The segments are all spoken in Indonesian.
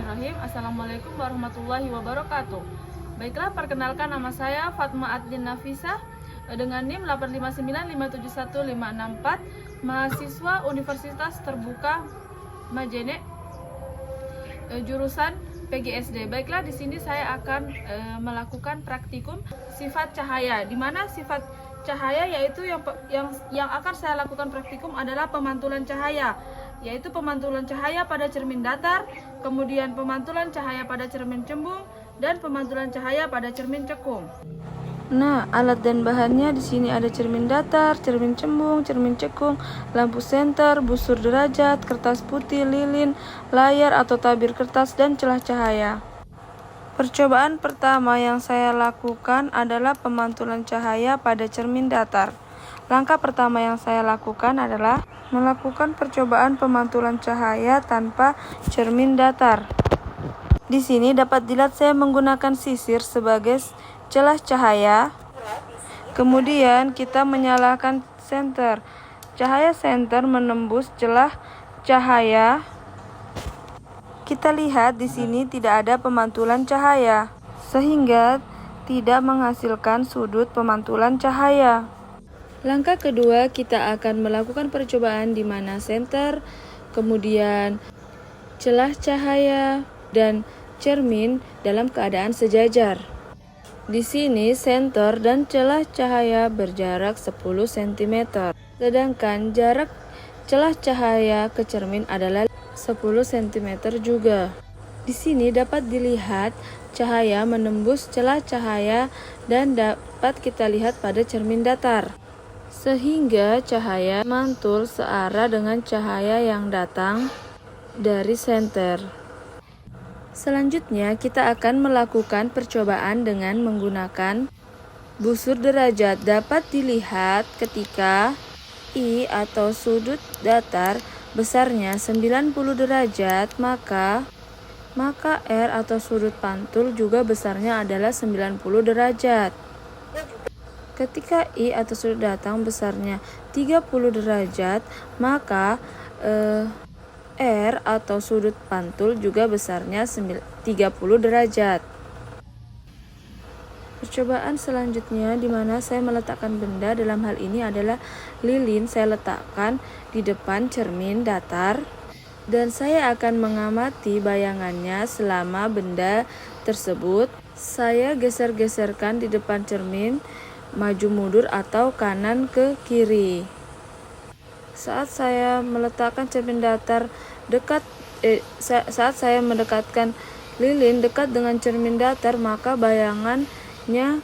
Bismillahirrahmanirrahim. Assalamualaikum warahmatullahi wabarakatuh. Baiklah, perkenalkan nama saya Fatma Adlin Nafisah dengan NIM 859571564, mahasiswa Universitas Terbuka Majene, jurusan PGSD. Baiklah, di sini saya akan melakukan praktikum sifat cahaya, di mana sifat cahaya yaitu yang akan saya lakukan praktikum adalah pemantulan cahaya, yaitu pemantulan cahaya pada cermin datar, kemudian pemantulan cahaya pada cermin cembung, dan pemantulan cahaya pada cermin cekung. Nah, alat dan bahannya di sini ada cermin datar, cermin cembung, cermin cekung, lampu senter, busur derajat, kertas putih, lilin, layar atau tabir kertas, dan celah cahaya. Percobaan pertama yang saya lakukan adalah pemantulan cahaya pada cermin datar. Langkah pertama yang saya lakukan adalah melakukan percobaan pemantulan cahaya tanpa cermin datar. Di sini dapat dilihat saya menggunakan sisir sebagai celah cahaya. Kemudian kita menyalakan senter. Cahaya senter menembus celah cahaya. Kita lihat di sini tidak ada pemantulan cahaya, sehingga tidak menghasilkan sudut pemantulan cahaya. Langkah kedua, kita akan melakukan percobaan di mana senter, kemudian celah cahaya, dan cermin dalam keadaan sejajar. Di sini senter dan celah cahaya berjarak 10 cm, sedangkan jarak celah cahaya ke cermin adalah 10 cm juga. Di sini dapat dilihat cahaya menembus celah cahaya dan dapat kita lihat pada cermin datar, sehingga cahaya mantul searah dengan cahaya yang datang dari senter. Selanjutnya kita akan melakukan percobaan dengan menggunakan busur derajat. Dapat dilihat ketika I atau sudut datar besarnya 90 derajat, maka R atau sudut pantul juga besarnya adalah 90 derajat. Ketika I atau sudut datang besarnya 30 derajat, maka R atau sudut pantul juga besarnya 30 derajat. Percobaan selanjutnya di mana saya meletakkan benda, dalam hal ini adalah lilin, saya letakkan di depan cermin datar dan saya akan mengamati bayangannya selama benda tersebut saya geser-geserkan di depan cermin, maju mundur atau kanan ke kiri. Saat saya meletakkan cermin datar saat saya mendekatkan lilin dekat dengan cermin datar, maka bayangannya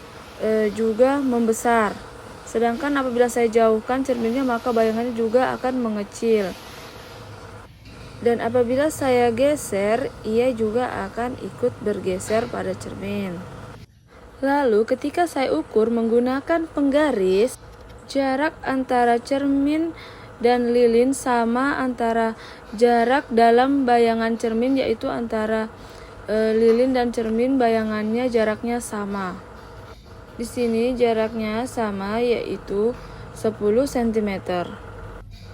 juga membesar. Sedangkan apabila saya jauhkan cerminnya, maka bayangannya juga akan mengecil. Dan apabila saya geser, ia juga akan ikut bergeser pada cermin. Lalu ketika saya ukur menggunakan penggaris, jarak antara cermin dan lilin sama antara jarak dalam bayangan cermin, yaitu antara lilin dan cermin bayangannya jaraknya sama. Di sini jaraknya sama, yaitu 10 cm.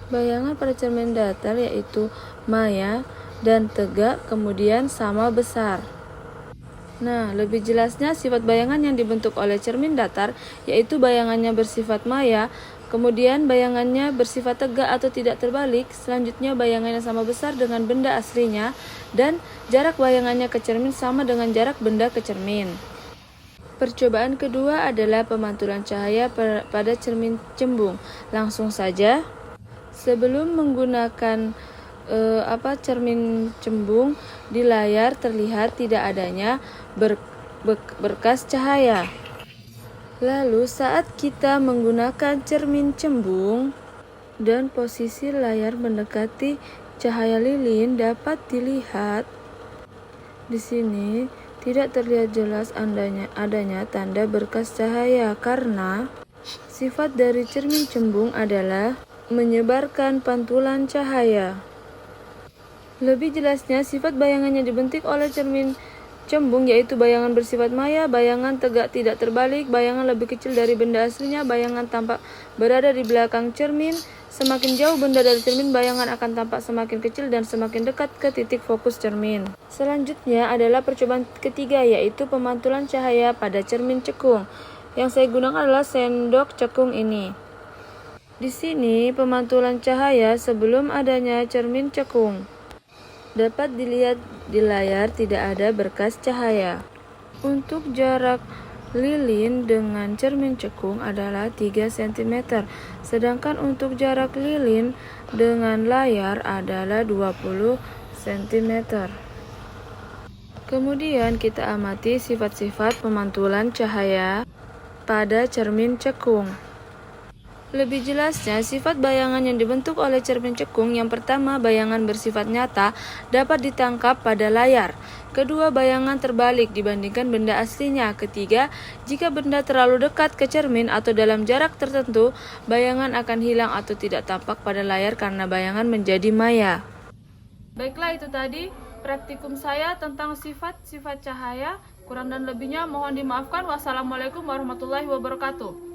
Bayangan pada cermin datar yaitu maya dan tegak kemudian sama besar. Nah, lebih jelasnya sifat bayangan yang dibentuk oleh cermin datar yaitu bayangannya bersifat maya, kemudian bayangannya bersifat tegak atau tidak terbalik, selanjutnya bayangannya sama besar dengan benda aslinya, dan jarak bayangannya ke cermin sama dengan jarak benda ke cermin. Percobaan kedua adalah pemantulan cahaya pada cermin cembung. Langsung saja, sebelum menggunakan cermin cembung, di layar terlihat tidak adanya berkas cahaya. Lalu saat kita menggunakan cermin cembung dan posisi layar mendekati cahaya lilin, dapat dilihat di sini tidak terlihat jelas adanya tanda berkas cahaya karena sifat dari cermin cembung adalah menyebarkan pantulan cahaya. Lebih jelasnya, sifat bayangan yang dibentuk oleh cermin cembung yaitu bayangan bersifat maya, bayangan tegak tidak terbalik, bayangan lebih kecil dari benda aslinya, bayangan tampak berada di belakang cermin, Semakin jauh benda dari cermin, bayangan akan tampak semakin kecil dan semakin dekat ke titik fokus cermin. Selanjutnya adalah percobaan ketiga, yaitu pemantulan cahaya pada cermin cekung. Yang saya gunakan adalah sendok cekung ini. Di sini pemantulan cahaya sebelum adanya cermin cekung. Dapat dilihat di layar tidak ada berkas cahaya. Untuk jarak lilin dengan cermin cekung adalah 3 cm, sedangkan untuk jarak lilin dengan layar adalah 20 cm. Kemudian kita amati sifat-sifat pemantulan cahaya pada cermin cekung. Lebih jelasnya, sifat bayangan yang dibentuk oleh cermin cekung, yang pertama, bayangan bersifat nyata dapat ditangkap pada layar. Kedua, bayangan terbalik dibandingkan benda aslinya. Ketiga, jika benda terlalu dekat ke cermin atau dalam jarak tertentu, bayangan akan hilang atau tidak tampak pada layar karena bayangan menjadi maya. Baiklah, itu tadi praktikum saya tentang sifat-sifat cahaya. Kurang dan lebihnya mohon dimaafkan. Wassalamualaikum warahmatullahi wabarakatuh.